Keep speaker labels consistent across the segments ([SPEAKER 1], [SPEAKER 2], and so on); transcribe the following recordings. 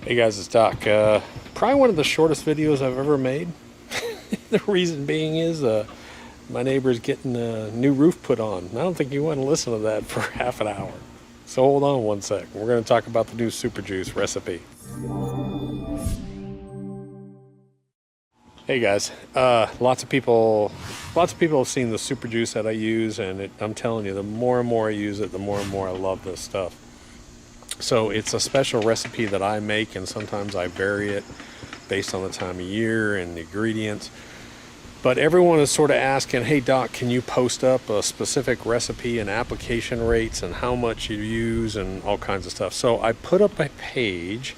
[SPEAKER 1] Hey guys, it's Doc. Probably one of the shortest videos I've ever made. The reason being is my neighbor's getting a new roof put on. I don't think you want to listen to that for half an hour. So hold on one sec. We're going to talk about the new Super Juice recipe. Hey guys, lots of people have seen the Super Juice that I use, and I'm telling you, the more and more I use it, the more and more I love this stuff. So it's a special recipe that I make, and sometimes I vary it based on the time of year and the ingredients. But everyone is sort of asking, hey Doc, can you post up a specific recipe and application rates and how much you use and all kinds of stuff. So I put up a page.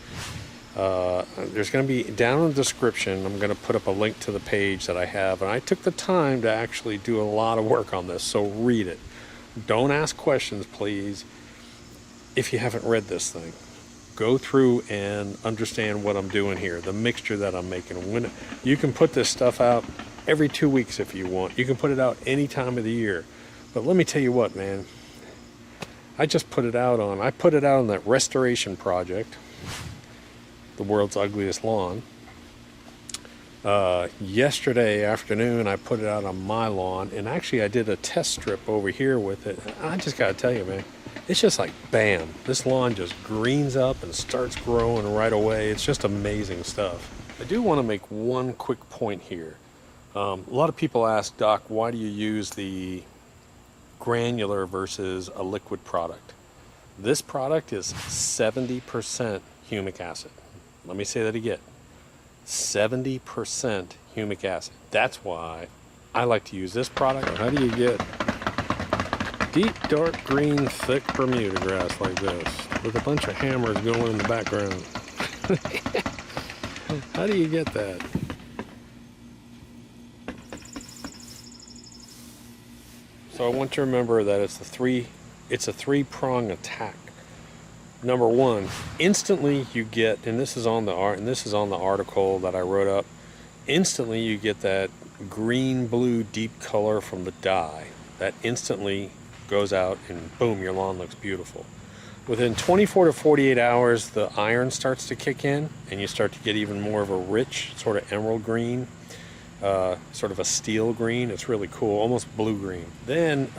[SPEAKER 1] There's going to be down in the description, I'm going to put up a link to the page that I have. And I took the time to actually do a lot of work on this, so read it. Don't ask questions, please. If you haven't read this thing, go through and understand what I'm doing here, the mixture that I'm making. When you can put this stuff out every 2 weeks if you want. You can put it out any time of the year. But let me tell you what, man. I put it out on that restoration project, the world's ugliest lawn. Yesterday afternoon, I put it out on my lawn, and actually I did a test strip over here with it. I just gotta tell you, man. It's just like, bam, this lawn just greens up and starts growing right away. It's just amazing stuff. I do want to make one quick point here. A lot of people ask, Doc, why do you use the granular versus a liquid product? This product is 70% humic acid. Let me say that again. 70% humic acid. That's why I like to use this product. How do you get deep, dark green, thick Bermuda grass like this with a bunch of hammers going in the background? How do you get that? So I want you to remember that it's a three-prong attack. Number one, instantly you get, and this is on the article that I wrote up, instantly you get that green blue deep color from the dye. That instantly goes out and boom, your lawn looks beautiful. Within 24 to 48 hours, the iron starts to kick in and you start to get even more of a rich sort of emerald green, sort of a steel green. It's really cool, almost blue green. Then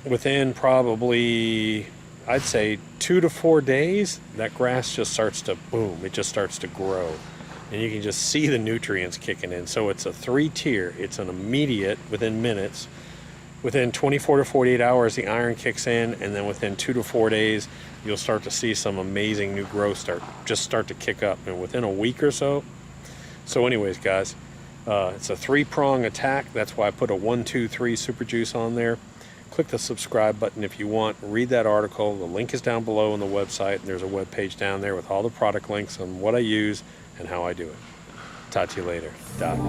[SPEAKER 1] within probably, I'd say 2 to 4 days, that grass just starts to boom, it just starts to grow. And you can just see the nutrients kicking in. So it's a 3-tier. It's an immediate, within minutes. Within 24 to 48 hours, the iron kicks in, and then within 2 to 4 days, you'll start to see some amazing new growth start to kick up. And within a week or so. So anyways, guys, it's a 3-prong attack. That's why I put a 1, 2, 3 Super Juice on there. Click the subscribe button if you want. Read that article. The link is down below on the website. And there's a web page down there with all the product links on what I use and how I do it. Talk to you later. Doc.